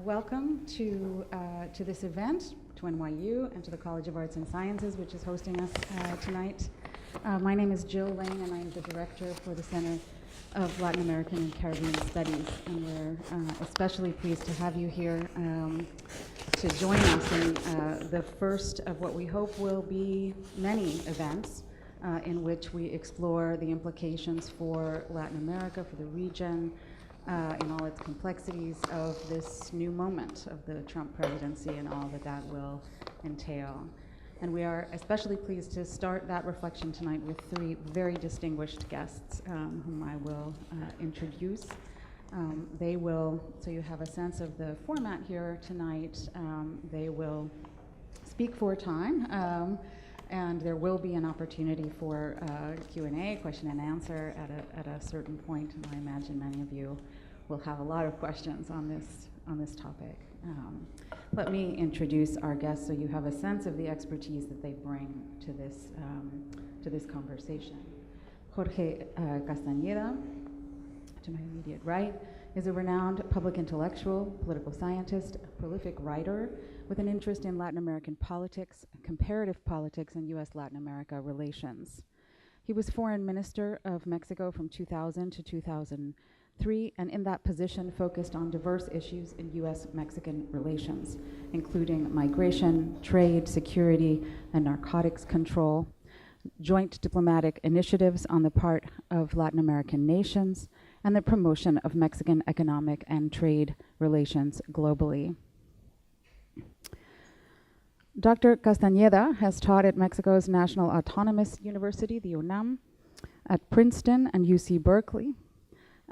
Welcome to this event, to NYU and to the College of Arts and Sciences, which is hosting us tonight. My name is Jill Lang, and I'm the director for the Center of Latin American and Caribbean Studies. And we're especially pleased to have you here to join us in the first of what we hope will be many events in which we explore the implications for Latin America, for the region, in all its complexities of this new moment of the Trump presidency and all that that will entail. And we are especially pleased to start that reflection tonight with three very distinguished guests whom I will introduce. They will, so you have a sense of the format here tonight, they will speak for a time, and there will be an opportunity for Q&A, question and answer at a certain point. And I imagine many of you will have a lot of questions on this topic. Let me introduce our guests so you have a sense of the expertise that they bring to this conversation. Jorge Castañeda, to my immediate right, is a renowned public intellectual, political scientist, prolific writer with an interest in Latin American politics, comparative politics, and U.S.-Latin America relations. He was Foreign Minister of Mexico from 2000 to 2003, and in that position focused on diverse issues in U.S.-Mexican relations, including migration, trade, security, and narcotics control, joint diplomatic initiatives on the part of Latin American nations, and the promotion of Mexican economic and trade relations globally. Dr. Castañeda has taught at Mexico's National Autonomous University, the UNAM, at Princeton and UC Berkeley,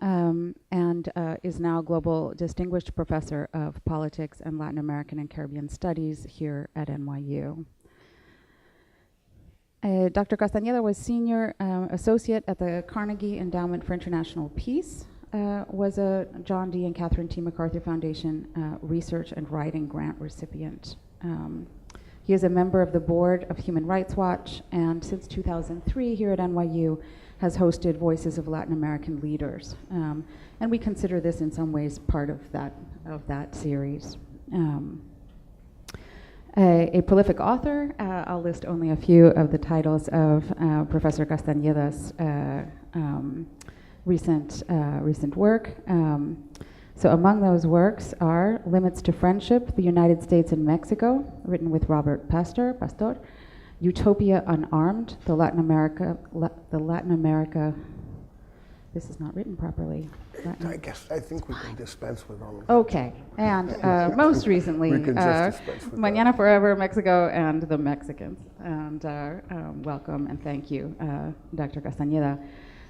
and is now Global Distinguished Professor of Politics and Latin American and Caribbean Studies here at NYU. Dr. Castañeda was Senior Associate at the Carnegie Endowment for International Peace, was a John D. and Catherine T. MacArthur Foundation Research and Writing Grant recipient. He is a member of the board of Human Rights Watch, and since 2003 here at NYU has hosted Voices of Latin American Leaders. And we consider this in some ways part of that series. A prolific author, I'll list only a few of the titles of Professor Castañeda's recent work. So among those works are Limits to Friendship, The United States and Mexico, written with Robert Pastor, Utopia Unarmed, the Latin America, this is not written properly. I think we can dispense with all of that. Okay, and most recently, Mañana Forever, Mexico and the Mexicans. And welcome and thank you, Dr. Castañeda.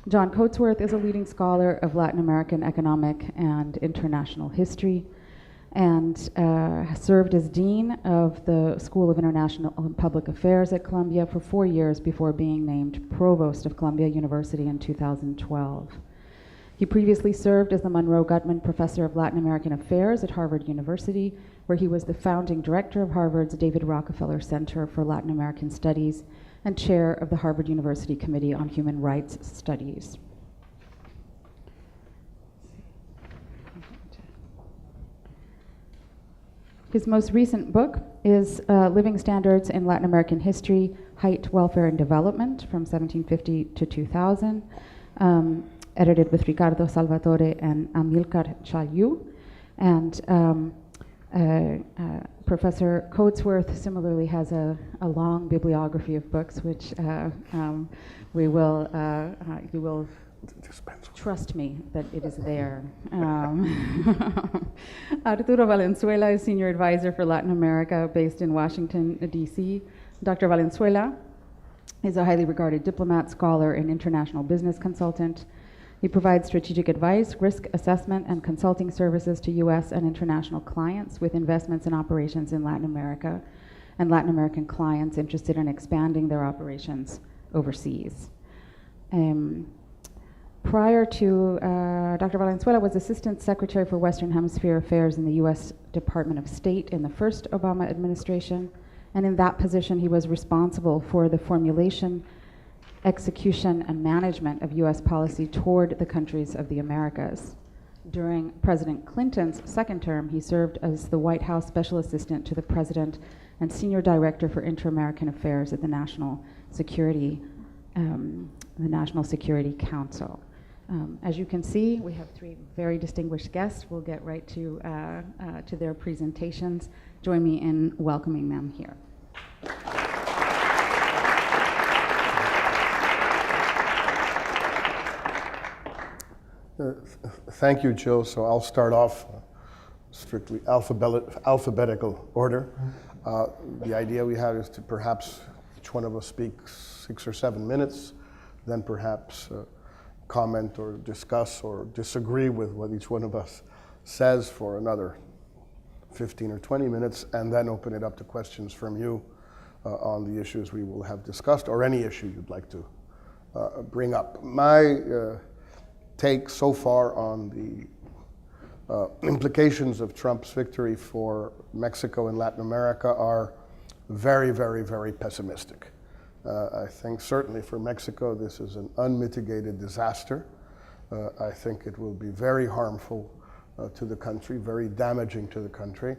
John Coatsworth is a leading scholar of Latin American economic and international history, and served as Dean of the School of International Public Affairs at Columbia for 4 years before being named Provost of Columbia University in 2012. He previously served as the Monroe Gutman Professor of Latin American Affairs at Harvard University, where he was the founding director of Harvard's David Rockefeller Center for Latin American Studies and chair of the Harvard University Committee on Human Rights Studies. His most recent book is Living Standards in Latin American History, Height, Welfare, and Development from 1750 to 2000, edited with Ricardo Salvatore and Amilcar Chayu. And Professor Coatsworth similarly has a long bibliography of books, which you will trust me that it is there. Arturo Valenzuela is Senior Advisor for Latin America based in Washington, D.C. Dr. Valenzuela is a highly regarded diplomat, scholar, and international business consultant. He provides strategic advice, risk assessment, and consulting services to U.S. and international clients with investments and operations in Latin America, and Latin American clients interested in expanding their operations overseas. Prior to, Dr. Valenzuela was Assistant Secretary for Western Hemisphere Affairs in the U.S. Department of State in the first Obama administration, and in that position he was responsible for the formulation, execution, and management of U.S. policy toward the countries of the Americas. During President Clinton's second term, he served as the White House Special Assistant to the President and Senior Director for Inter-American Affairs at the National Security Council. As you can see, we have three very distinguished guests. We'll get right to their presentations. Join me in welcoming them here. Thank you, Jill. So I'll start off strictly alphabetical order. The idea we have is to perhaps each one of us speak 6 or 7 minutes, then perhaps comment or discuss or disagree with what each one of us says for another 15 or 20 minutes, and then open it up to questions from you on the issues we will have discussed, or any issue you'd like to bring up. My take so far on the implications of Trump's victory for Mexico and Latin America are very, very, very pessimistic. I think certainly for Mexico this is an unmitigated disaster. I think it will be very harmful to the country, very damaging to the country,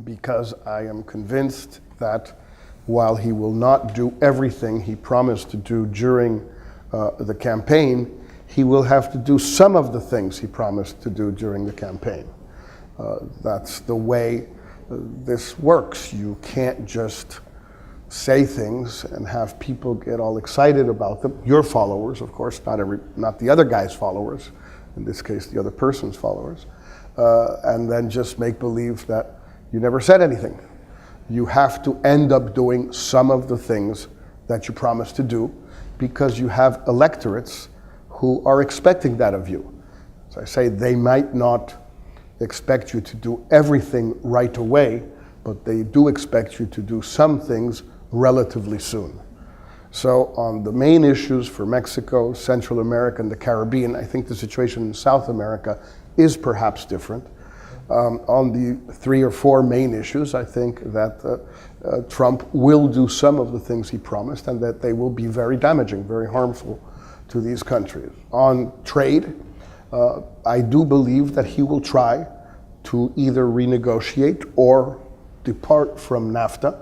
because I am convinced that while he will not do everything he promised to do during the campaign, he will have to do some of the things he promised to do during the campaign. That's the way this works. You can't just say things and have people get all excited about them. Your followers, of course, not the other guy's followers, in this case the other person's followers, and then just make believe that you never said anything. You have to end up doing some of the things that you promised to do, because you have electorates who are expecting that of you. As I say, they might not expect you to do everything right away, but they do expect you to do some things relatively soon. So on the main issues for Mexico, Central America, and the Caribbean, I think the situation in South America is perhaps different. On the 3 or 4 main issues, I think that Trump will do some of the things he promised, and that they will be very damaging, very harmful to these countries. On trade, I do believe that he will try to either renegotiate or depart from NAFTA,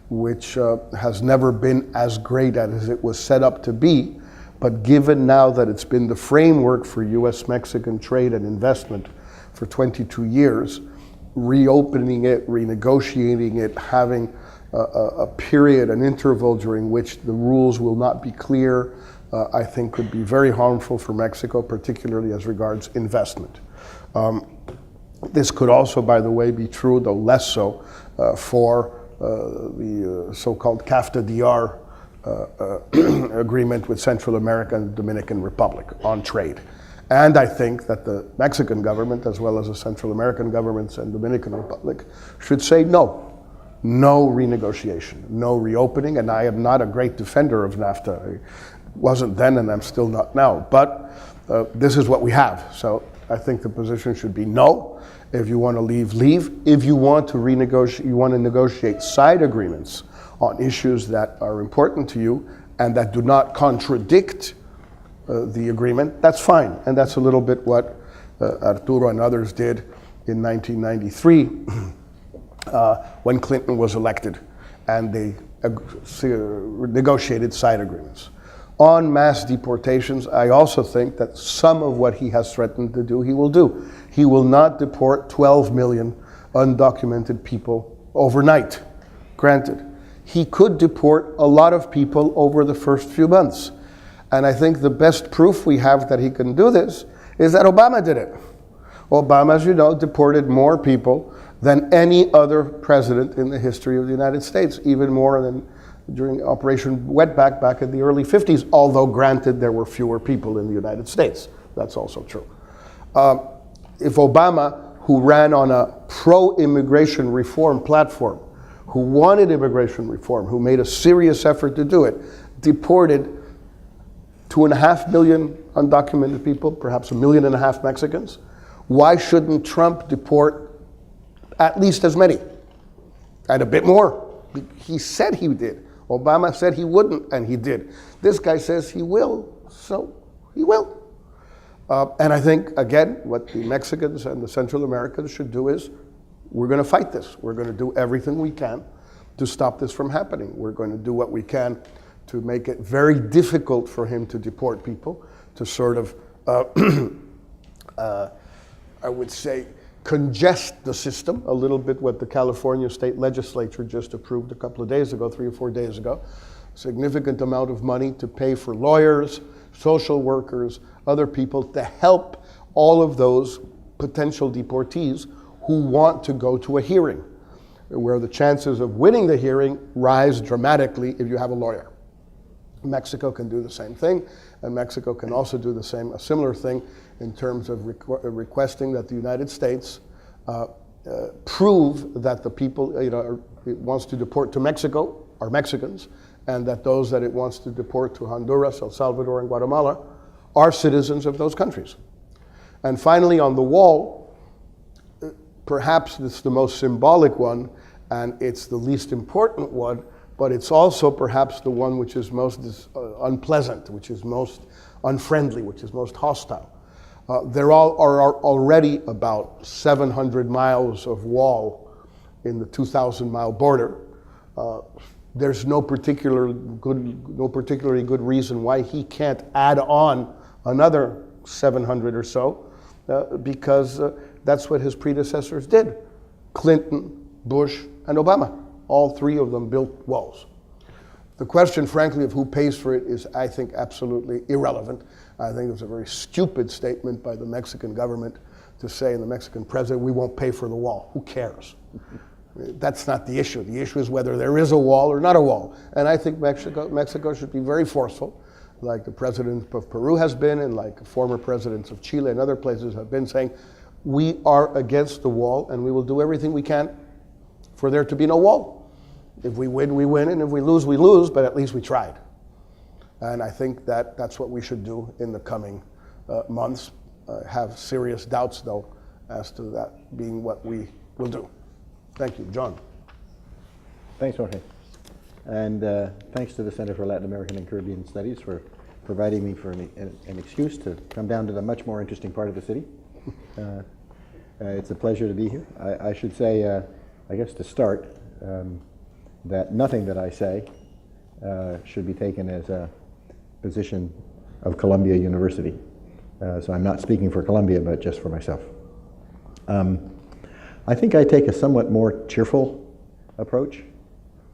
which has never been as great as it was set up to be, but given now that it's been the framework for US-Mexican trade and investment for 22 years, reopening it, renegotiating it, having a period, an interval during which the rules will not be clear, I think could be very harmful for Mexico, particularly as regards investment. This could also, by the way, be true, though less so, for the so-called CAFTA-DR agreement with Central America and the Dominican Republic on trade. And I think that the Mexican government, as well as the Central American governments and Dominican Republic, should say no renegotiation, no reopening. And I am not a great defender of NAFTA. I wasn't then, and I'm still not now. But this is what we have. So I think the position should be no. If you want to leave, leave. If you want to renegotiate, you want to negotiate side agreements on issues that are important to you and that do not contradict the agreement, that's fine. And that's a little bit what Arturo and others did in 1993 when Clinton was elected, and they negotiated side agreements. On mass deportations, I also think that some of what he has threatened to do, he will do. He will not deport 12 million undocumented people overnight. Granted, he could deport a lot of people over the first few months. And I think the best proof we have that he can do this is that Obama did it. Obama, as you know, deported more people than any other president in the history of the United States, even more than during Operation Wetback back in the early 50s, although granted there were fewer people in the United States. That's also true. If Obama, who ran on a pro-immigration reform platform, who wanted immigration reform, who made a serious effort to do it, deported 2.5 million undocumented people, perhaps 1.5 million Mexicans, why shouldn't Trump deport at least as many? And a bit more. He said he did. Obama said he wouldn't, and he did. This guy says he will, so he will. And I think, again, what the Mexicans and the Central Americans should do is, we're going to fight this. We're going to do everything we can to stop this from happening. We're going to do what we can to make it very difficult for him to deport people, to sort of, I would say, congest the system a little bit, what the California state legislature just approved a couple of days ago, 3 or 4 days ago. Significant amount of money to pay for lawyers, social workers, other people to help all of those potential deportees who want to go to a hearing, where the chances of winning the hearing rise dramatically if you have a lawyer. Mexico can do the same thing, and Mexico can also do a similar thing in terms of requesting that the United States prove that the people it wants to deport to Mexico are Mexicans, and that those that it wants to deport to Honduras, El Salvador, and Guatemala are citizens of those countries. And finally, on the wall, perhaps it's the most symbolic one, and it's the least important one, but it's also perhaps the one which is most unpleasant, which is most unfriendly, which is most hostile. There are already about 700 miles of wall in the 2,000-mile border. There's no particularly good reason why he can't add on another 700 or so, because that's what his predecessors did. Clinton, Bush, and Obama. All three of them built walls. The question, frankly, of who pays for it is, I think, absolutely irrelevant. I think it was a very stupid statement by the Mexican government to say, and the Mexican president, we won't pay for the wall. Who cares? That's not the issue. The issue is whether there is a wall or not a wall. And I think Mexico should be very forceful, like the president of Peru has been, and like former presidents of Chile and other places have been, saying, we are against the wall, and we will do everything we can for there to be no wall. If we win, we win, and if we lose, we lose, but at least we tried. And I think that that's what we should do in the coming months. Have serious doubts, though, as to that being what we will do. Thank you. John. Thanks, Jorge. And thanks to the Center for Latin American and Caribbean Studies for providing me for an excuse to come down to the much more interesting part of the city. It's a pleasure to be here. I should say, I guess to start, that nothing that I say should be taken as a position of Columbia University. So I'm not speaking for Columbia, but just for myself. I think I take a somewhat more cheerful approach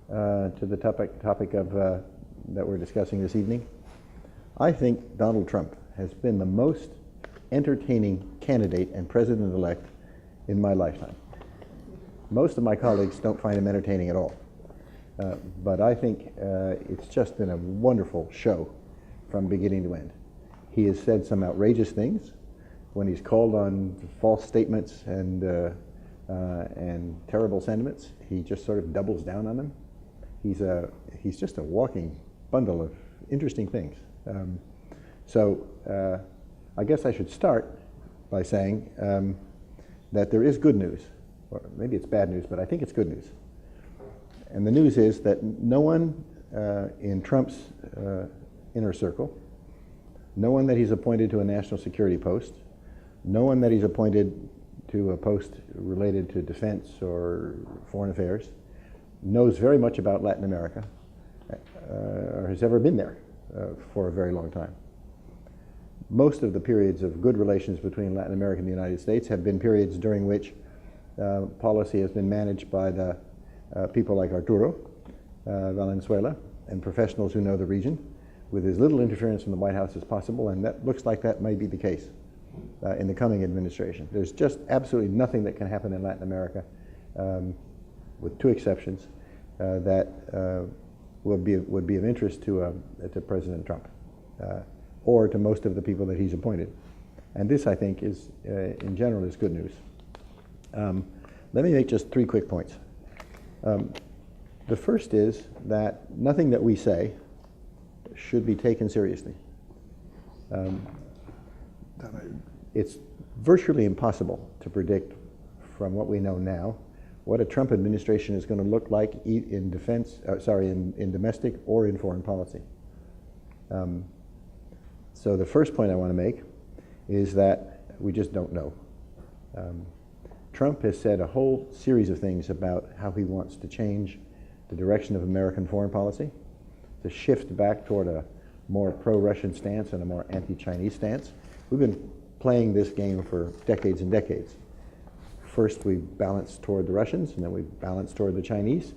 to the topic of that we're discussing this evening. I think Donald Trump has been the most entertaining candidate and president-elect in my lifetime. Most of my colleagues don't find him entertaining at all. But I think it's just been a wonderful show from beginning to end. He has said some outrageous things. When he's called on false statements and terrible sentiments, he just sort of doubles down on them. He's just a walking bundle of interesting things. So I guess I should start by saying that there is good news, or maybe it's bad news, but I think it's good news. And the news is that no one in Trump's inner circle, no one that he's appointed to a national security post, no one that he's appointed to a post related to defense or foreign affairs, knows very much about Latin America or has ever been there for a very long time. Most of the periods of good relations between Latin America and the United States have been periods during which policy has been managed by the people like Arturo Valenzuela and professionals who know the region, with as little interference from the White House as possible, and that looks like that might be the case in the coming administration. There's just absolutely nothing that can happen in Latin America, with two exceptions, that would be of interest to President Trump, or to most of the people that he's appointed. And this, I think, is in general is good news. Let me make just 3 quick points. The first is that nothing that we say should be taken seriously. It's virtually impossible to predict from what we know now what a Trump administration is going to look like in domestic or in foreign policy. So the first point I want to make is that we just don't know. Trump has said a whole series of things about how he wants to change the direction of American foreign policy, to shift back toward a more pro-Russian stance and a more anti-Chinese stance. We've been playing this game for decades and decades. First we balanced toward the Russians, and then we balanced toward the Chinese.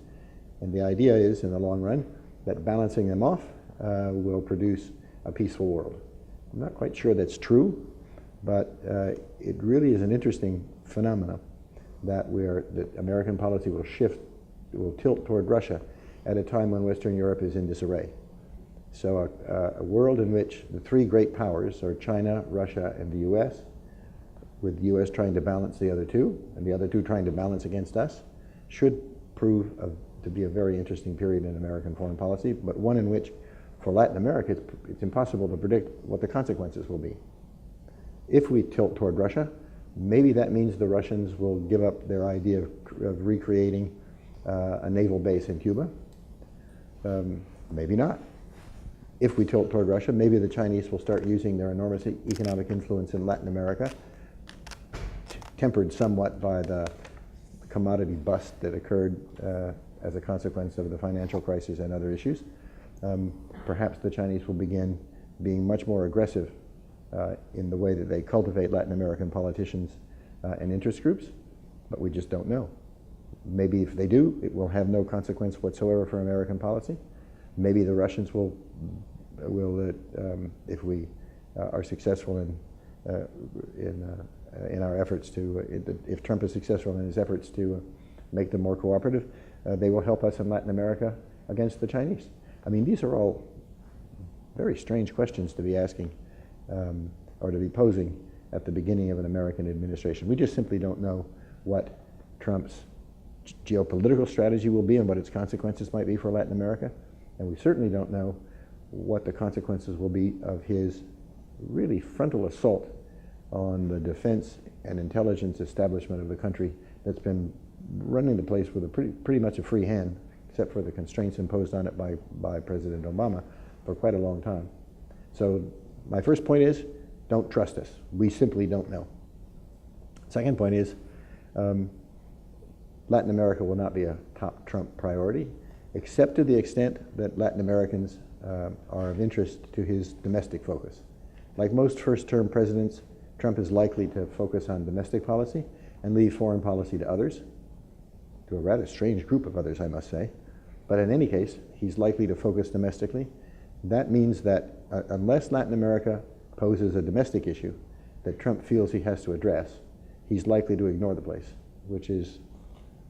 And the idea is, in the long run, that balancing them off will produce a peaceful world. I'm not quite sure that's true, but it really is an interesting phenomenon that American policy will tilt toward Russia at a time when Western Europe is in disarray. So a world in which the three great powers are China, Russia, and the US, with the US trying to balance the other two, and the other two trying to balance against us, should prove to be a very interesting period in American foreign policy, but one in which, for Latin America, it's impossible to predict what the consequences will be. If we tilt toward Russia, maybe that means the Russians will give up their idea of recreating a naval base in Cuba. Maybe not. If we tilt toward Russia, maybe the Chinese will start using their enormous economic influence in Latin America, tempered somewhat by the commodity bust that occurred as a consequence of the financial crisis and other issues. Perhaps the Chinese will begin being much more aggressive in the way that they cultivate Latin American politicians and interest groups, but we just don't know. Maybe if they do, it will have no consequence whatsoever for American policy. Maybe the Russians will if we are successful in our efforts if Trump is successful in his efforts to make them more cooperative, they will help us in Latin America against the Chinese. I mean, these are all very strange questions to be asking or to be posing at the beginning of an American administration. We just simply don't know what Trump's geopolitical strategy will be and what its consequences might be for Latin America. And we certainly don't know what the consequences will be of his really frontal assault on the defense and intelligence establishment of the country that's been running the place with a pretty much a free hand, except for the constraints imposed on it by President Obama for quite a long time. So my first point is, don't trust us. We simply don't know. Second point is, Latin America will not be a top Trump priority, except to the extent that Latin Americans are of interest to his domestic focus. Like most first-term presidents, Trump is likely to focus on domestic policy and leave foreign policy to others, to a rather strange group of others, I must say. But in any case, he's likely to focus domestically. That means that unless Latin America poses a domestic issue that Trump feels he has to address, he's likely to ignore the place, which is,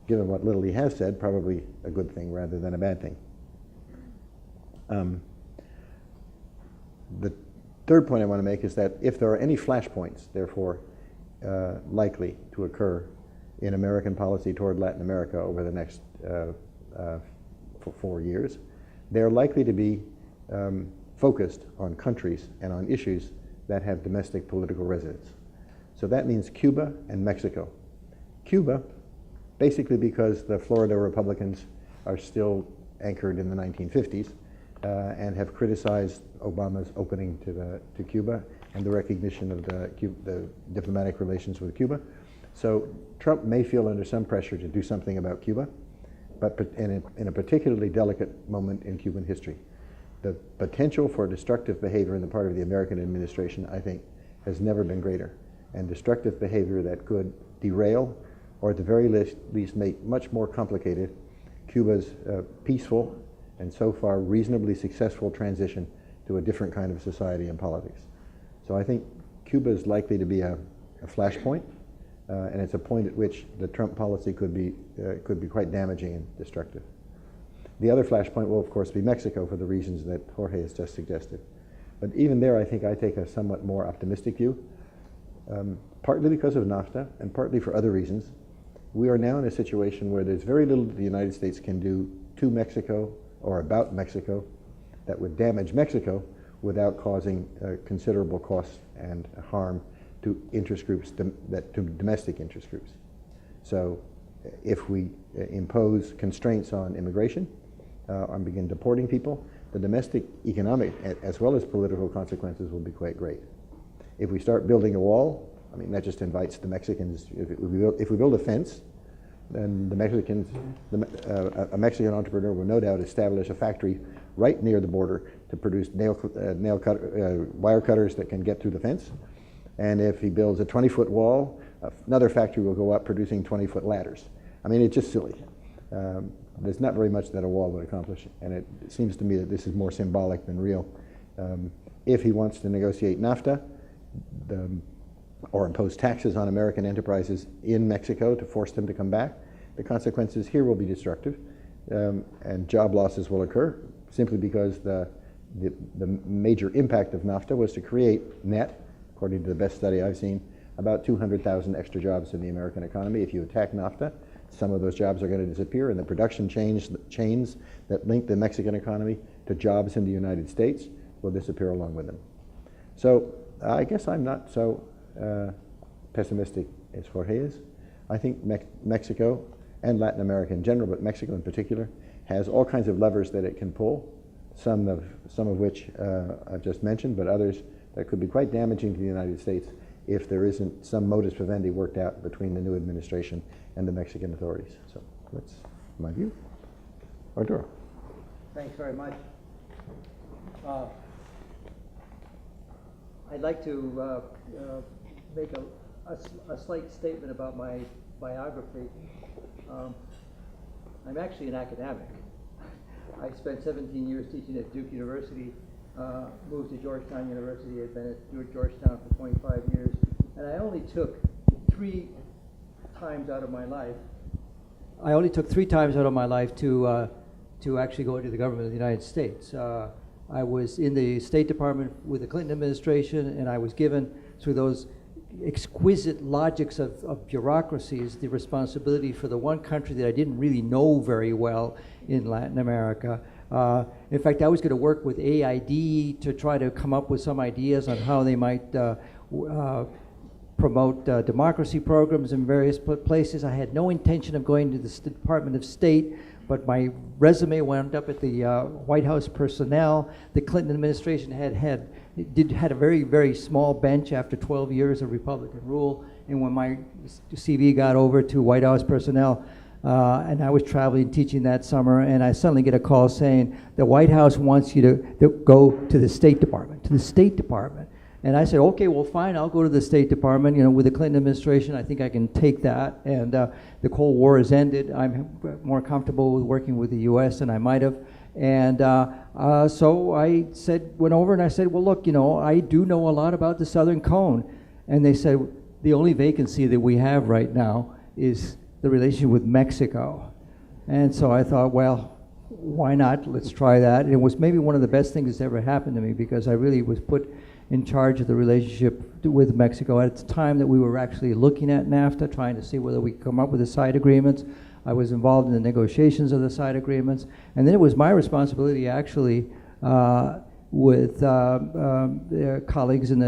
given what little he has said, probably a good thing rather than a bad thing. The third point I want to make is that if there are any flashpoints, therefore, likely to occur in American policy toward Latin America over the next 4 years, they're likely to be focused on countries and on issues that have domestic political resonance. So that means Cuba and Mexico. Cuba, basically because the Florida Republicans are still anchored in the 1950s and have criticized Obama's opening to Cuba and the recognition of the diplomatic relations with Cuba. So Trump may feel under some pressure to do something about Cuba, but in a particularly delicate moment in Cuban history. The potential for destructive behavior on the part of the American administration, I think, has never been greater. And destructive behavior that could derail, or at the very least make much more complicated, Cuba's peaceful and so far reasonably successful transition to a different kind of society and politics. So I think Cuba is likely to be a flashpoint, and it's a point at which the Trump policy could be quite damaging and destructive. The other flashpoint will, of course, be Mexico for the reasons that Jorge has just suggested. But even there, I think I take a somewhat more optimistic view, partly because of NAFTA and partly for other reasons. We are now in a situation where there's very little that the United States can do to Mexico or about Mexico that would damage Mexico without causing considerable costs and harm to interest groups, to domestic interest groups. So if we impose constraints on immigration, and begin deporting people, the domestic economic as well as political consequences will be quite great. If we start building a wall, I mean, that just invites the Mexicans. If we build a fence, then the Mexicans, a Mexican entrepreneur will no doubt establish a factory right near the border to produce wire cutters that can get through the fence. And if he builds a 20-foot wall, another factory will go up producing 20-foot ladders. I mean, it's just silly. There's not very much that a wall would accomplish, and it seems to me that this is more symbolic than real. If he wants to negotiate NAFTA, or impose taxes on American enterprises in Mexico to force them to come back, the consequences here will be destructive, and job losses will occur simply because the major impact of NAFTA was to create net, according to the best study I've seen, about 200,000 extra jobs in the American economy. If you attack NAFTA, some of those jobs are going to disappear, and the production chains that link the Mexican economy to jobs in the United States will disappear along with them. So I guess I'm not so pessimistic as Jorge is. I think Mexico and Latin America in general, but Mexico in particular, has all kinds of levers that it can pull, some of which I've just mentioned, but others that could be quite damaging to the United States if there isn't some modus vivendi worked out between the new administration and the Mexican authorities. So that's my view. Arturo. Thanks very much. I'd like to make a slight statement about my biography. I'm actually an academic. I spent 17 years teaching at Duke University, moved to Georgetown University, had been at Georgetown for 25 years, and I only took 3 times out of my life. I only took 3 times out of my life to actually go into the government of the United States. I was in the State Department with the Clinton administration, and I was given, through those exquisite logics of bureaucracies, the responsibility for the one country that I didn't really know very well in Latin America. In fact, I was going to work with AID to try to come up with some ideas on how they might promote democracy programs in various places. I had no intention of going to the Department of State, but my resume wound up at the White House personnel. The Clinton administration had a very, very small bench after 12 years of Republican rule, and when my CV got over to White House personnel, and I was traveling teaching that summer, and I suddenly get a call saying, the White House wants you to go to the State Department, And I said, okay, well, fine, I'll go to the State Department. You know, with the Clinton administration, I think I can take that. And the Cold War has ended. I'm more comfortable with working with the U.S. than I might have. And so I went over and I said, well, look, you know, I do know a lot about the Southern Cone. And they said, the only vacancy that we have right now is the relationship with Mexico. And so I thought, well, why not? Let's try that. And it was maybe one of the best things that's ever happened to me, because I really was put in charge of the relationship with Mexico at the time that we were actually looking at NAFTA, trying to see whether we could come up with the side agreements. I was involved in the negotiations of the side agreements. And then it was my responsibility, actually, with colleagues in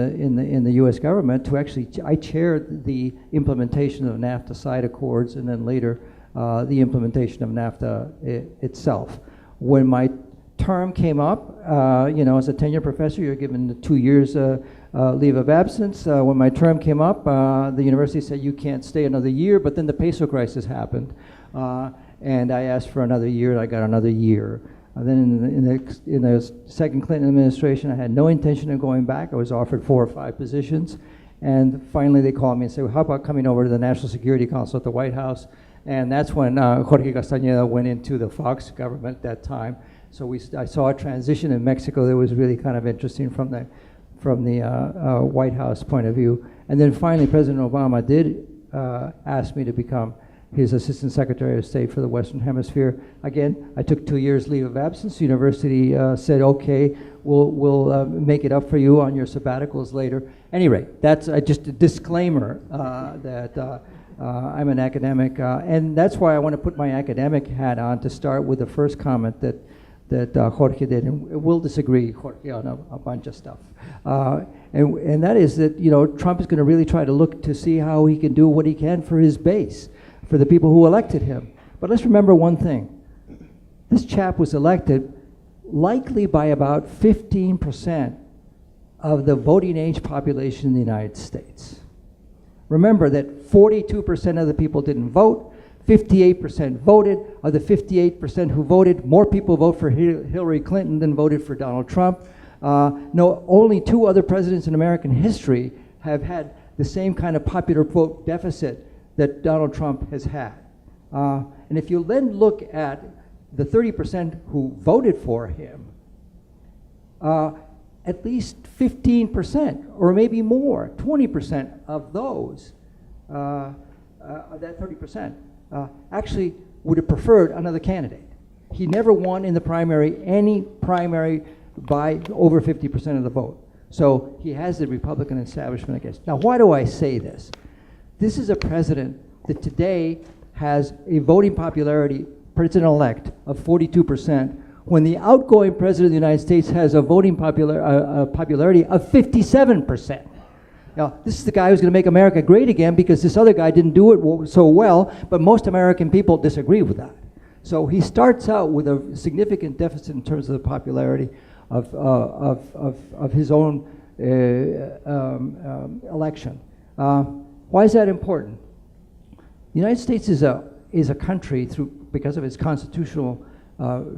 the U.S. government, to actually, I chaired the implementation of NAFTA side accords, and then later the implementation of NAFTA itself. When my term came up, you know, as a tenure professor, you're given 2 years leave of absence. When my term came up, the university said you can't stay another year, but then the peso crisis happened, and I asked for another year, and I got another year. Then in the second Clinton administration, I had no intention of going back. I was offered 4 or 5 positions, and finally they called me and said, well, how about coming over to the National Security Council at the White House? And that's when Jorge Castañeda went into the Fox government at that time. So I saw a transition in Mexico that was really kind of interesting from the White House point of view. And then finally, President Obama did ask me to become his Assistant Secretary of State for the Western Hemisphere. Again, I took 2 years leave of absence. The university said, okay, we'll make it up for you on your sabbaticals later. Anyway, that's just a disclaimer that I'm an academic, and that's why I want to put my academic hat on to start with the first comment that Jorge did, and we'll disagree, Jorge, on a bunch of stuff. And that is that, you know, Trump is going to really try to look to see how he can do what he can for his base, for the people who elected him. But let's remember one thing. This chap was elected likely by about 15% of the voting age population in the United States. Remember that 42% of the people didn't vote, 58% voted. Of the 58% who voted, more people vote for Hillary Clinton than voted for Donald Trump. No, only 2 other presidents in American history have had the same kind of popular vote deficit that Donald Trump has had. And if you then look at the 30% who voted for him, at least 15%, or maybe more, 20% of those, of that 30%, actually would have preferred another candidate. He never won in the primary, any primary, by over 50% of the vote. So he has the Republican establishment against. Now, why do I say this? This is a president that today has a voting popularity, president-elect, of 42%, when the outgoing president of the United States has a voting popularity of 57%. Now, this is the guy who's going to make America great again because this other guy didn't do it so well, but most American people disagree with that. So he starts out with a significant deficit in terms of the popularity of his own election. Why is that important? The United States is a country, because of its constitutional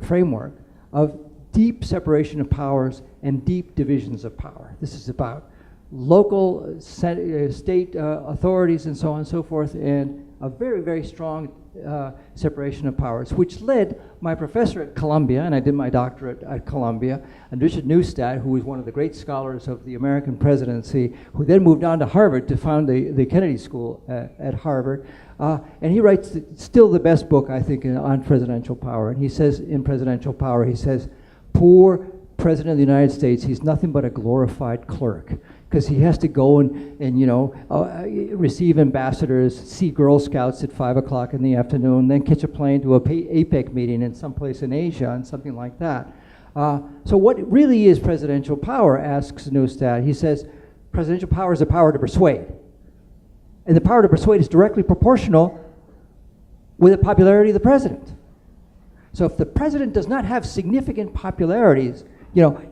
framework, of deep separation of powers and deep divisions of power. This is about local state authorities and so on and so forth, and a very, very strong separation of powers, which led my professor at Columbia, and I did my doctorate at Columbia, and Richard Neustadt, who was one of the great scholars of the American presidency, who then moved on to Harvard to found the Kennedy School at Harvard. And he writes still the best book, I think, on presidential power. And he says in Presidential Power, he says, poor President of the United States, he's nothing but a glorified clerk, because he has to go and receive ambassadors, see Girl Scouts at 5 o'clock in the afternoon, then catch a plane to a APEC meeting in someplace in Asia and something like that. So what really is presidential power, asks Neustadt. He says, presidential power is the power to persuade. And the power to persuade is directly proportional with the popularity of the president. So if the president does not have significant popularities,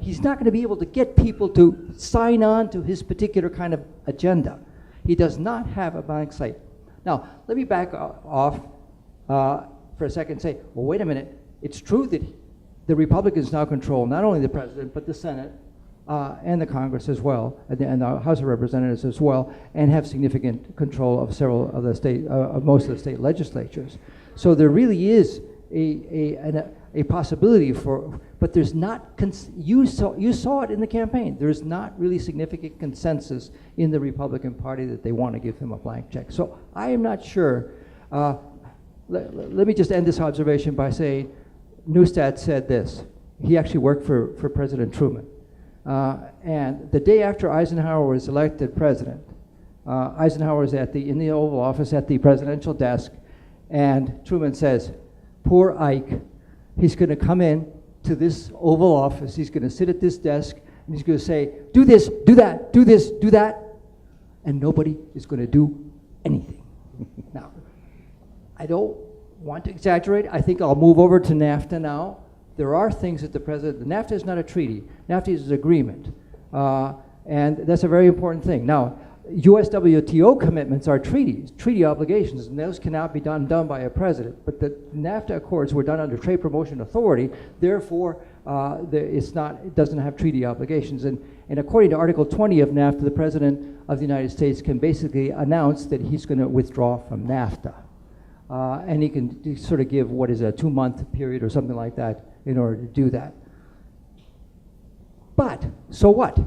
he's not going to be able to get people to sign on to his particular kind of agenda. He does not have a blank slate. Now, let me back off for a second and say, well, wait a minute. It's true that the Republicans now control not only the president, but the Senate and the Congress as well, and the House of Representatives as well, and have significant control of several of of most of the state legislatures. So there really is a possibility but there's not, you saw it in the campaign, there's not really significant consensus in the Republican Party that they want to give him a blank check. So I am not sure. Let me just end this observation by saying, Neustadt said this. He actually worked for President Truman. And the day after Eisenhower was elected president, Eisenhower was in the Oval Office at the presidential desk, and Truman says, poor Ike, he's going to come in to this Oval Office, he's going to sit at this desk, and he's going to say, do this, do that, do this, do that, and nobody is going to do anything. Now, I don't want to exaggerate. I think I'll move over to NAFTA now. There are things that the NAFTA is not a treaty. NAFTA is an agreement. And that's a very important thing. Now, US WTO commitments are treaty obligations, and those cannot be done by a president. But the NAFTA accords were done under Trade Promotion Authority, therefore it doesn't have treaty obligations. And according to Article 20 of NAFTA, the President of the United States can basically announce that he's going to withdraw from NAFTA. And he can sort of give what is a 2-month period or something like that in order to do that. But, so what?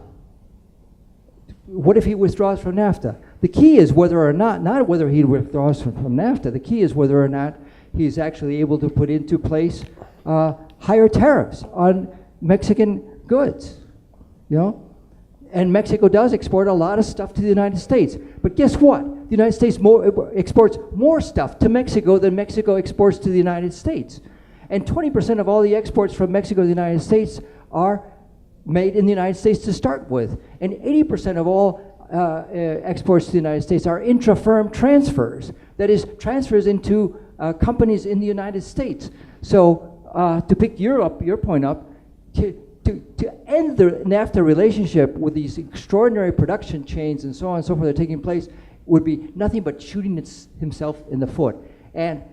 What if he withdraws from NAFTA? The key is whether or not whether he withdraws from NAFTA, the key is whether or not he's actually able to put into place higher tariffs on Mexican goods, And Mexico does export a lot of stuff to the United States. But guess what? The United States exports more stuff to Mexico than Mexico exports to the United States. And 20% of all the exports from Mexico to the United States are made in the United States to start with. And 80% of all exports to the United States are intra-firm transfers. That is, transfers into companies in the United States. So to pick your point up, to end the NAFTA relationship with these extraordinary production chains and so on and so forth that are taking place would be nothing but shooting himself in the foot. And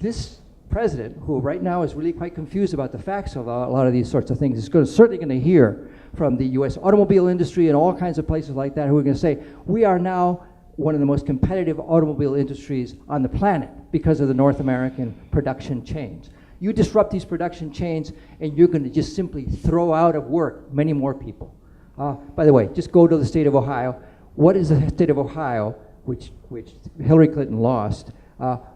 this president, who right now is really quite confused about the facts of a lot of these sorts of things, is certainly going to hear from the U.S. automobile industry and all kinds of places like that who are going to say, we are now one of the most competitive automobile industries on the planet because of the North American production chains. You disrupt these production chains and you're going to just simply throw out of work many more people. By the way, just go to the state of Ohio. What is the state of Ohio, which Hillary Clinton lost?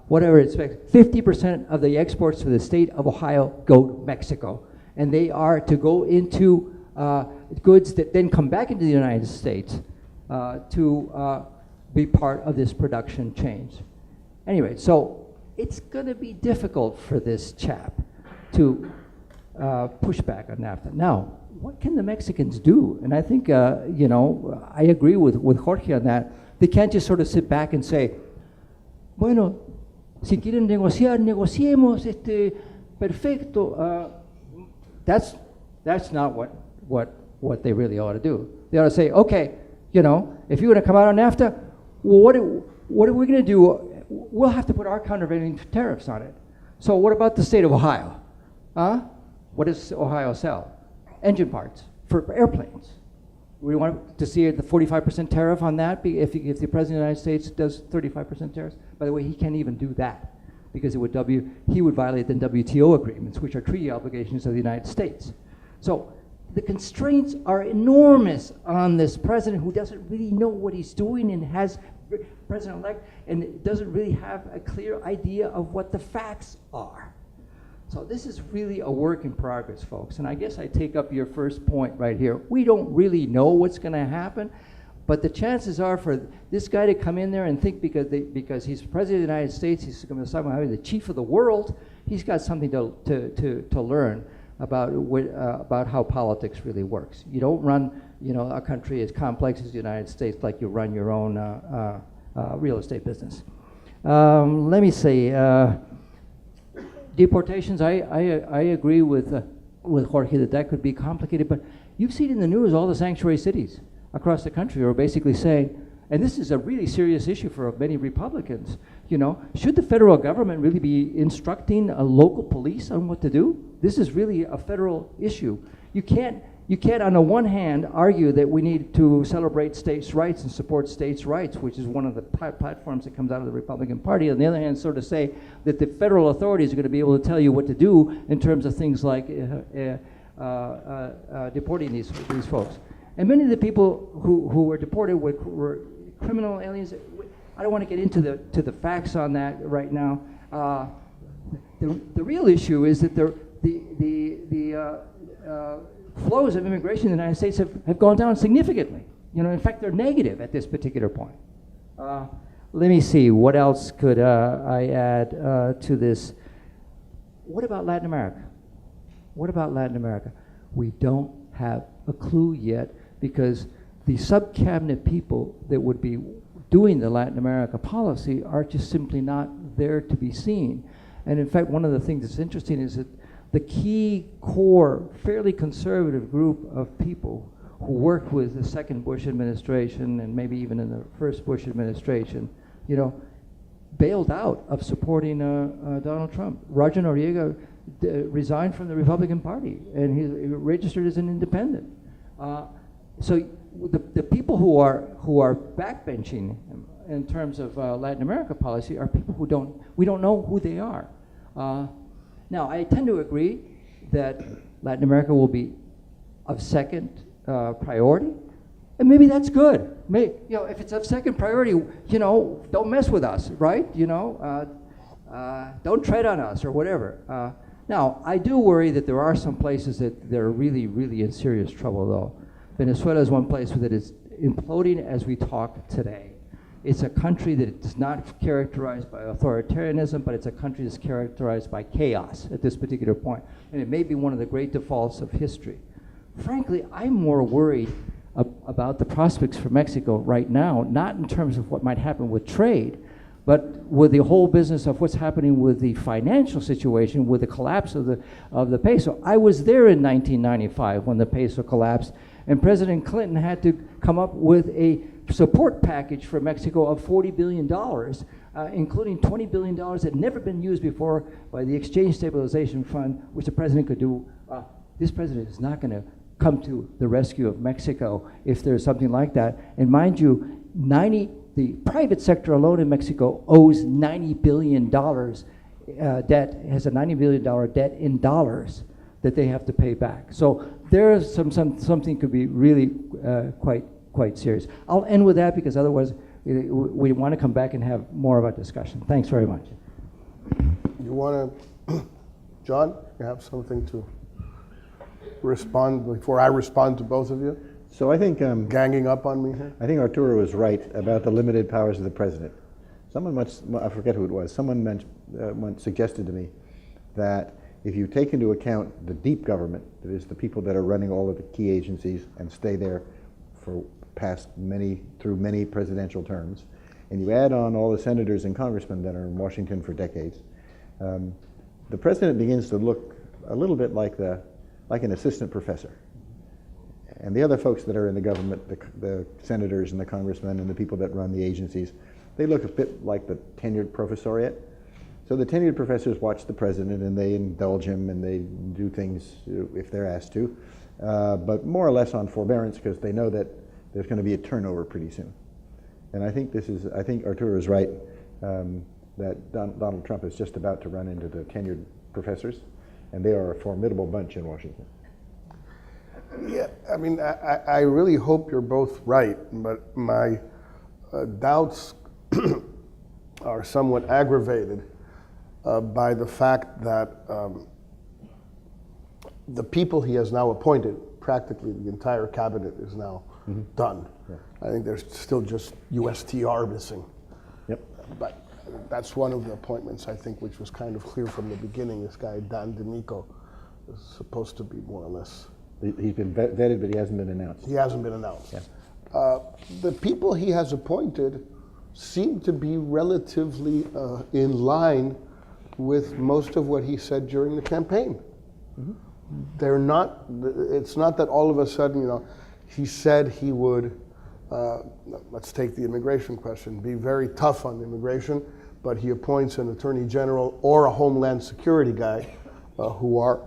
Whatever it's 50% of the exports to the state of Ohio go to Mexico. And they are to go into goods that then come back into the United States to be part of this production change. Anyway, so it's going to be difficult for this chap to push back on NAFTA. Now, what can the Mexicans do? And I think, you know, I agree with Jorge on that. They can't just sort of sit back and say, bueno, si quieren negociar, negociemos, perfecto. That's not what they really ought to do. They ought to say, okay, you know, if you're going to come out on NAFTA, well, what are we going to do? We'll have to put our countervailing tariffs on it. So what about the state of Ohio? What does Ohio sell? Engine parts for airplanes. We want to see the 45% tariff on that if the President of the United States does 35% tariffs. By the way, he can't even do that because he would violate the WTO agreements, which are treaty obligations of the United States. So the constraints are enormous on this president who doesn't really know what he's doing and has president-elect and doesn't really have a clear idea of what the facts are. So this is really a work in progress, folks. And I guess I take up your first point right here. We don't really know what's going to happen, but the chances are for this guy to come in there and think because he's president of the United States, he's going to somehow be the chief of the world, he's got something to learn about how politics really works. You don't run, you know, a country as complex as the United States like you run your own real estate business. Let me see. Deportations, I agree with Jorge that could be complicated, but you've seen in the news all the sanctuary cities across the country are basically saying, and this is a really serious issue for many Republicans, you know, should the federal government really be instructing a local police on what to do? This is really a federal issue. You can't on the one hand argue that we need to celebrate states' rights and support states' rights, which is one of the platforms that comes out of the Republican Party. On the other hand, sort of say that the federal authorities are going to be able to tell you what to do in terms of things like deporting these folks. And many of the people who were deported were criminal aliens. I don't want to get into the facts on that right now. The real issue is that the flows of immigration in the United States have gone down significantly. You know, in fact, they're negative at this particular point. Let me see, what else could I add to this? What about Latin America? What about Latin America? We don't have a clue yet because the sub-cabinet people that would be doing the Latin America policy are just simply not there to be seen. And in fact, one of the things that's interesting is that the key core, fairly conservative group of people who worked with the second Bush administration and maybe even in the first Bush administration, you know, bailed out of supporting Donald Trump. Roger Noriega resigned from the Republican Party and he registered as an independent. So the people who are backbenching in terms of Latin America policy are people we don't know who they are. Now, I tend to agree that Latin America will be of second priority, and maybe that's good. You know, if it's of second priority, you know, don't mess with us, right? You know, don't tread on us or whatever. Now, I do worry that there are some places that they're really, really in serious trouble, though. Venezuela is one place that is imploding as we talk today. It's a country that is not characterized by authoritarianism, but it's a country that's characterized by chaos at this particular point. And it may be one of the great defaults of history. Frankly, I'm more worried about the prospects for Mexico right now, not in terms of what might happen with trade, But with the whole business of what's happening with the financial situation, with the collapse of the peso, I was there in 1995 when the peso collapsed, and President Clinton had to come up with a support package for Mexico of $40 billion, including $20 billion that had never been used before by the Exchange Stabilization Fund, which the president could do. This president is not going to come to the rescue of Mexico if there's something like that. And mind you, the private sector alone in Mexico owes $90 billion debt, has a $90 billion debt in dollars that they have to pay back. So there's something could be really quite serious. I'll end with that because otherwise we want to come back and have more of a discussion. Thanks very much. You want to, John, you have something to respond before I respond to both of you? So I think Ganging up on me here? I think Arturo was right about the limited powers of the president. Someone once, I forget who it was, someone once suggested to me that if you take into account the deep government, that is the people that are running all of the key agencies and stay there for through many presidential terms, and you add on all the senators and congressmen that are in Washington for decades, the president begins to look a little bit like an assistant professor. And the other folks that are in the government, the senators and the congressmen and the people that run the agencies, they look a bit like the tenured professoriate. So the tenured professors watch the president and they indulge him and they do things if they're asked to, but more or less on forbearance because they know that there's going to be a turnover pretty soon. And I think Arturo is right that Donald Trump is just about to run into the tenured professors, and they are a formidable bunch in Washington. Yeah, I mean, I really hope you're both right, but my doubts are somewhat aggravated by the fact that the people he has now appointed, practically the entire cabinet is now done. Yeah. I think there's still just USTR missing. Yep. But that's one of the appointments, I think, which was kind of clear from the beginning. This guy, Dan DeMico, is supposed to be more or less. He's been vetted, but he hasn't been announced. He hasn't been announced. Yeah. The people he has appointed seem to be relatively in line with most of what he said during the campaign. Mm-hmm. They're not, it's not that all of a sudden, he said he would, let's take the immigration question, be very tough on immigration, but he appoints an attorney general or a homeland security guy who are,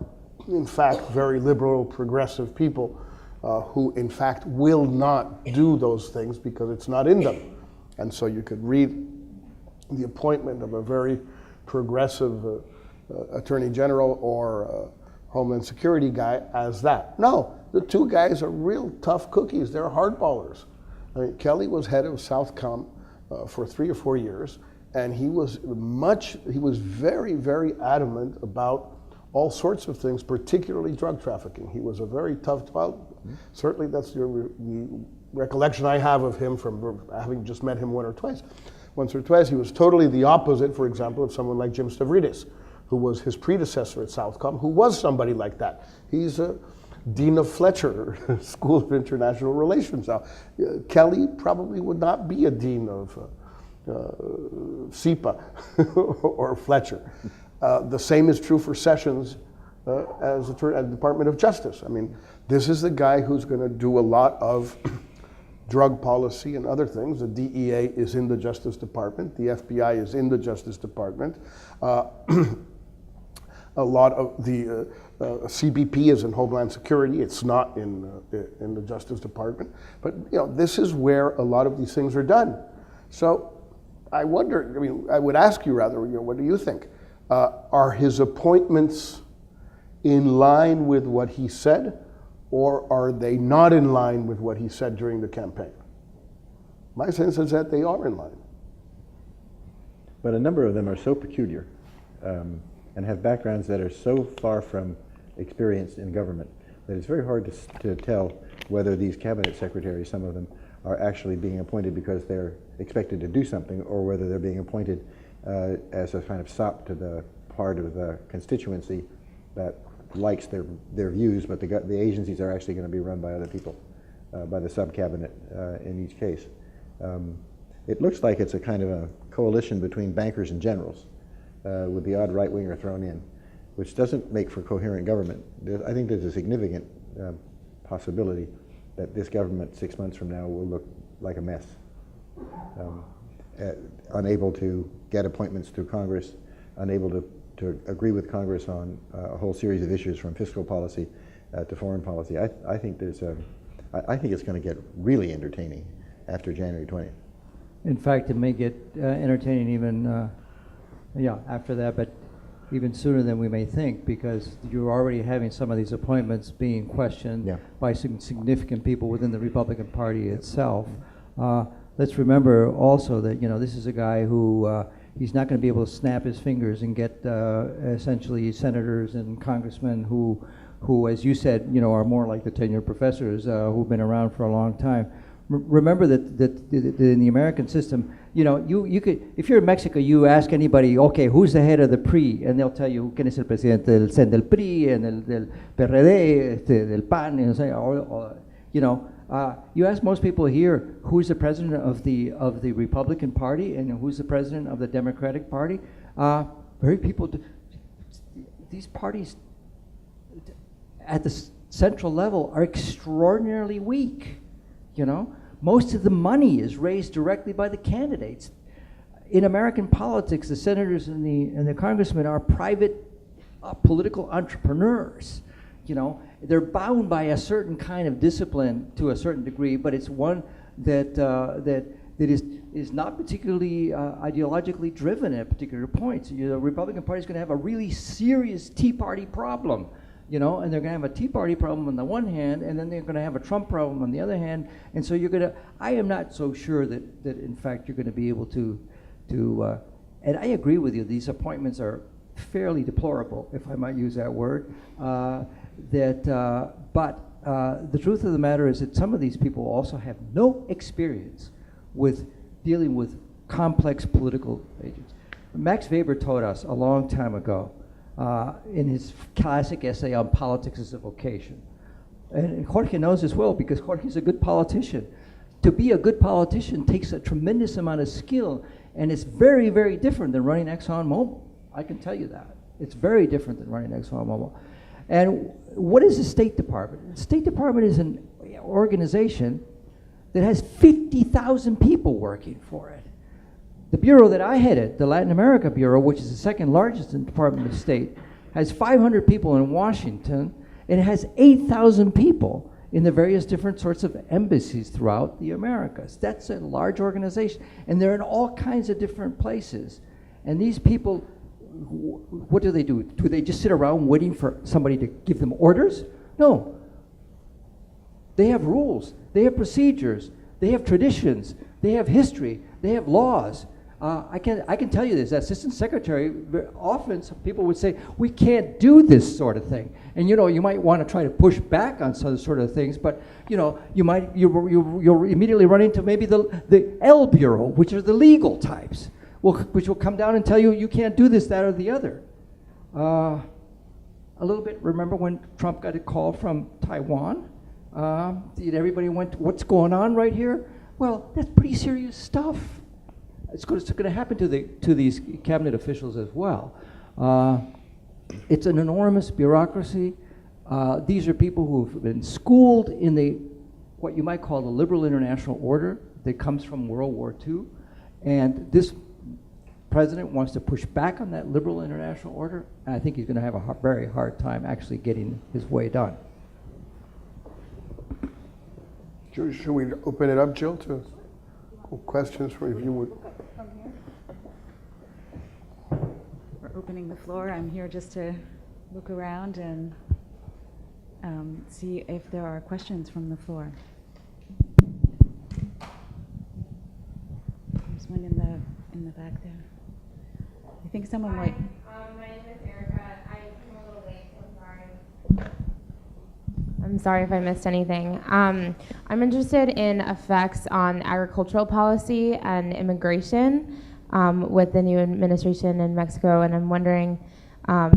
in fact, very liberal, progressive people who, in fact, will not do those things because it's not in them. And so you could read the appointment of a very progressive attorney general or homeland security guy as that. No, the two guys are real tough cookies. They're hardballers. I mean, Kelly was head of Southcom for 3 or 4 years, and he was very, very adamant about all sorts of things, particularly drug trafficking. He was a very tough, certainly that's the recollection I have of him from having just met him once or twice. He was totally the opposite, for example, of someone like Jim Stavridis, who was his predecessor at Southcom, who was somebody like that. He's a dean of Fletcher School of International Relations. Now, Kelly probably would not be a dean of SIPA or Fletcher. The same is true for Sessions as the Department of Justice. I mean, this is the guy who's going to do a lot of drug policy and other things. The DEA is in the Justice Department. The FBI is in the Justice Department. A lot of the CBP is in Homeland Security. It's not in the Justice Department. But this is where a lot of these things are done. So I wonder. I mean, I would ask you rather. What do you think? Are his appointments in line with what he said, or are they not in line with what he said during the campaign? My sense is that they are in line. But a number of them are so peculiar and have backgrounds that are so far from experience in government that it's very hard to tell whether these cabinet secretaries, some of them, are actually being appointed because they're expected to do something, or whether they're being appointed as a kind of sop to the part of the constituency that likes their views, but the agencies are actually going to be run by other people, by the sub-cabinet in each case. It looks like it's a kind of a coalition between bankers and generals, with the odd right-winger thrown in, which doesn't make for coherent government. I think there's a significant possibility that this government 6 months from now will look like a mess. Unable to get appointments through Congress, unable to agree with Congress on a whole series of issues from fiscal policy to foreign policy. I think I think it's going to get really entertaining after January 20th. In fact, it may get entertaining even, after that, but even sooner than we may think, because you're already having some of these appointments being questioned by some significant people within the Republican Party itself. Let's remember also that, this is a guy who he's not going to be able to snap his fingers and get essentially senators and congressmen who, as you said, are more like the tenured professors who've been around for a long time. Remember that in the American system, you could, if you're in Mexico, you ask anybody, okay, who's the head of the PRI? And they'll tell you, ¿quién es el presidente del PRI, and del PRD, del PAN, you ask most people here, who's the president of the Republican Party and who's the president of the Democratic Party? Very people, these parties at the central level are extraordinarily weak. Most of the money is raised directly by the candidates. In American politics, the senators and the congressmen are private political entrepreneurs. They're bound by a certain kind of discipline to a certain degree, but it's one that is not particularly ideologically driven at particular points. The Republican Party is going to have a really serious Tea Party problem. And they're going to have a Tea Party problem on the one hand, and then they're going to have a Trump problem on the other hand. And so I am not so sure that in fact you're going to be able to, and I agree with you, these appointments are fairly deplorable, if I might use that word. But the truth of the matter is that some of these people also have no experience with dealing with complex political agents. Max Weber taught us a long time ago, in his classic essay on politics as a vocation. And Jorge knows this well because Jorge's a good politician. To be a good politician takes a tremendous amount of skill, and it's very, very different than running ExxonMobil. I can tell you that. It's very different than running ExxonMobil. And what is the State Department? The State Department is an organization that has 50,000 people working for it. The bureau that I headed, the Latin America Bureau, which is the second largest in the Department of State, has 500 people in Washington, and it has 8,000 people in the various different sorts of embassies throughout the Americas. That's a large organization, and they're in all kinds of different places. And these people, what do? Do they just sit around waiting for somebody to give them orders? No. They have rules, they have procedures, they have traditions, they have history, they have laws. I can tell you this, as assistant secretary, often some people would say, we can't do this sort of thing. And you might want to try to push back on some sort of things, but you'll immediately run into maybe the L Bureau, which are the legal types, which will come down and tell you, you can't do this, that, or the other. A little bit, remember when Trump got a call from Taiwan? Everybody went, what's going on right here? Well, that's pretty serious stuff. It's going to happen to these cabinet officials as well. It's an enormous bureaucracy. These are people who have been schooled in what you might call the liberal international order that comes from World War II. And this president wants to push back on that liberal international order, and I think he's going to have a very hard time actually getting his way done. Should we open it up, Jill, to questions for if you would? We're opening the floor. I'm here just to look around and see if there are questions from the floor. There's one in the back there. I think someone might. My name is Erica. I came a little late, so sorry. I'm sorry if I missed anything. I'm interested in effects on agricultural policy and immigration with the new administration in Mexico, and I'm wondering, I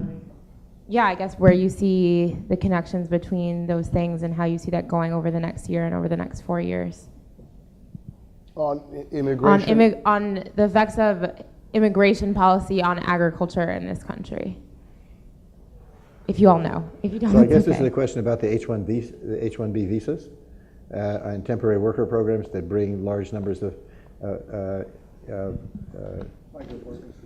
guess where you see the connections between those things and how you see that going over the next year and over the next 4 years. On immigration? On the effects of immigration policy on agriculture in this country. If you all know. If you don't, So I it's guess this okay. is a question about the H-1B visas and temporary worker programs that bring large numbers of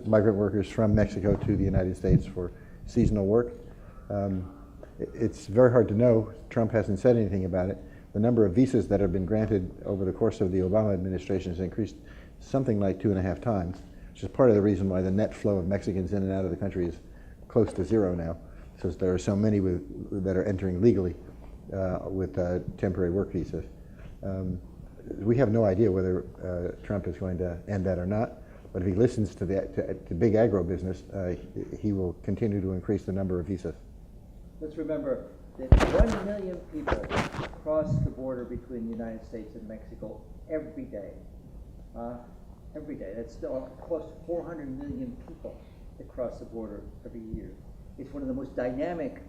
migrant workers from Mexico to the United States for seasonal work. It's very hard to know. Trump hasn't said anything about it. The number of visas that have been granted over the course of the Obama administration has increased something like 2.5 times, which is part of the reason why the net flow of Mexicans in and out of the country is close to zero now, since there are so many that are entering legally with temporary work visas. We have no idea whether Trump is going to end that or not, but if he listens to big agro-business, he will continue to increase the number of visas. Let's remember that 1 million people cross the border between the United States and Mexico every day. Every day. That's still close to 400 million people that cross the border every year. It's one of the most dynamic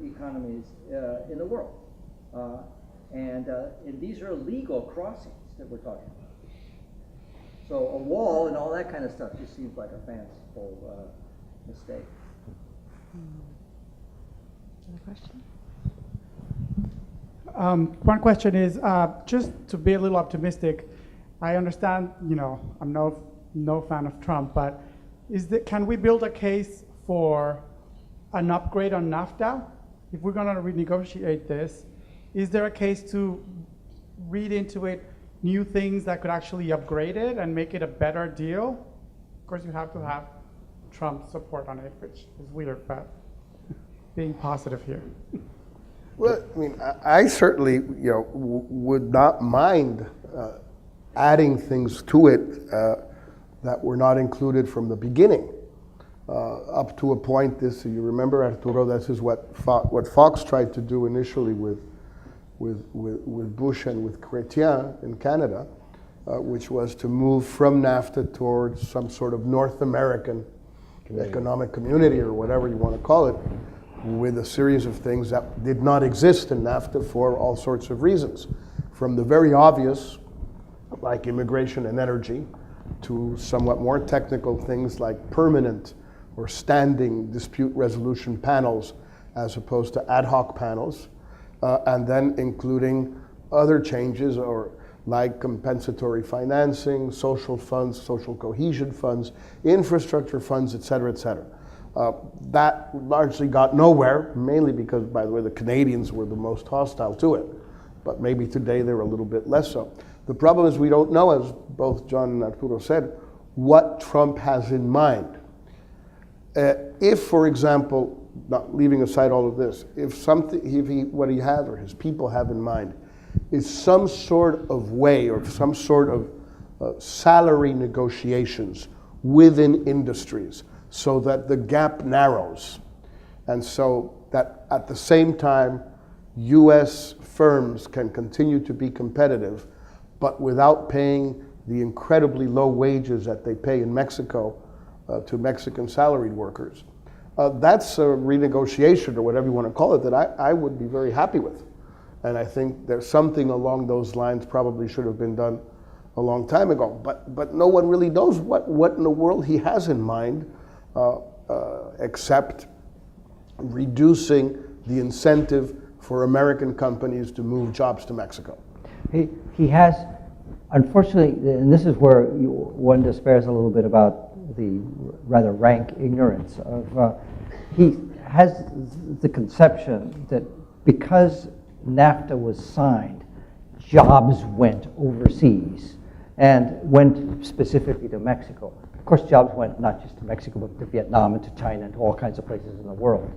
economies in the world. And these are legal crossings that we're talking about. So a wall and all that kind of stuff just seems like a fanciful mistake. Another question? One question is, just to be a little optimistic, I understand, I'm no fan of Trump, but can we build a case for an upgrade on NAFTA? If we're going to renegotiate this, is there a case to read into it new things that could actually upgrade it and make it a better deal? Of course, you have to have Trump's support on it, which is weird, but being positive here. Well, I mean, I certainly, would not mind adding things to it that were not included from the beginning. Up to a point, you remember, Arturo, this is what Fox tried to do initially with Bush and with Chrétien in Canada, which was to move from NAFTA towards some sort of North American economic community, or whatever you want to call it, with a series of things that did not exist in NAFTA for all sorts of reasons, from the very obvious, like immigration and energy, to somewhat more technical things like permanent or standing dispute resolution panels as opposed to ad hoc panels, and then including other changes like compensatory financing, social funds, social cohesion funds, infrastructure funds, et cetera, et cetera. That largely got nowhere, mainly because, by the way, the Canadians were the most hostile to it. But maybe today they're a little bit less so. The problem is we don't know, as both John and Arturo said, what Trump has in mind. If, for example, not leaving aside all of this, what he has or his people have in mind is some sort of way or some sort of salary negotiations within industries, so that the gap narrows, and so that at the same time, U.S. firms can continue to be competitive, but without paying the incredibly low wages that they pay in Mexico to Mexican salaried workers. That's a renegotiation, or whatever you want to call it, that I would be very happy with. And I think there's something along those lines probably should have been done a long time ago. But no one really knows what in the world he has in mind, except reducing the incentive for American companies to move jobs to Mexico. He has, unfortunately, and this is where one despairs a little bit about the rather rank ignorance of, he has the conception that because NAFTA was signed, jobs went overseas and went specifically to Mexico. Of course, jobs went not just to Mexico, but to Vietnam and to China and to all kinds of places in the world.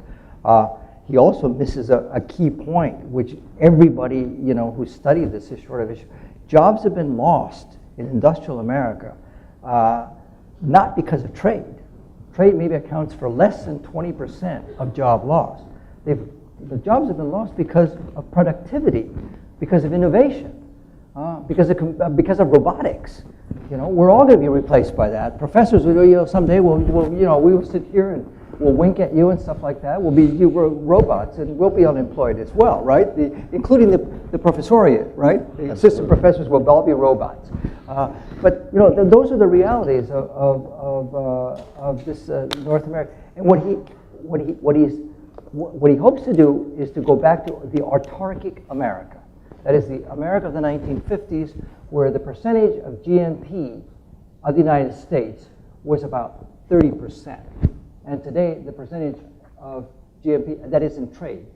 He also misses a key point, which everybody who studied this sort of issue. Jobs have been lost in industrial America, not because of trade. Trade maybe accounts for less than 20% of job loss. The jobs have been lost because of productivity, because of innovation, because of robotics. We're all going to be replaced by that. Professors, someday we will sit here and we'll wink at you and stuff like that. We'll be robots, and we'll be unemployed as well, right? Including the professoriate, right? The assistant professors will all be robots. But you know, those are the realities of this North America. And what he hopes to do is to go back to the autarkic America. That is the America of the 1950s, where the percentage of GNP of the United States was about 30%. And today, the percentage of GNP, that is in trade,